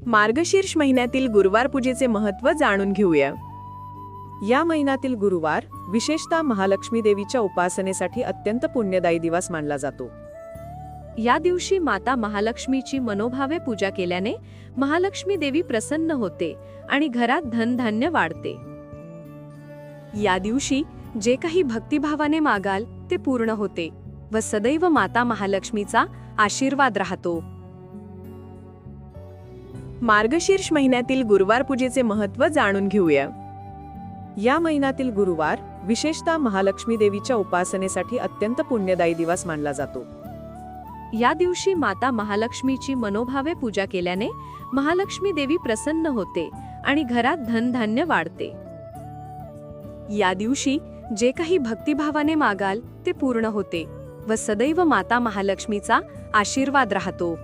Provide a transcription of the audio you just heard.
मार्गशीर्ष महिन्यातील गुरुवार पूजेचे महत्त्व जाणून घेऊया. या महिन्यातील गुरुवार विशेषतः महालक्ष्मी देवीच्या उपासनेसाठी अत्यंत पुण्यदायी दिवस मानला जातो. या दिवशी माता महालक्ष्मीची मनोभावे पूजा केल्याने महालक्ष्मी देवी प्रसन्न होते आणि घरात धनधान्य वाढते. या दिवशी जे काही भक्तिभावाने मागाल ते पूर्ण होते व सदैव माता महालक्ष्मीचा आशीर्वाद राहतो. मार्गशीर्ष महिन्यातील गुरुवार पूजेचे महत्त्व जाणून घेऊया. या महिन्यातील गुरुवार विशेषतः महालक्ष्मी देवीच्या उपासनेसाठी अत्यंत पुण्यदायी दिवस मानला जातो. या दिवशी माता महालक्ष्मीची मनोभावे पूजा केल्याने महालक्ष्मी देवी प्रसन्न होते आणि घरात धनधान्य वाढते. या दिवशी जे काही भक्तिभावाने मागाल ते पूर्ण होते व सदैव माता महालक्ष्मीचा आशीर्वाद राहतो.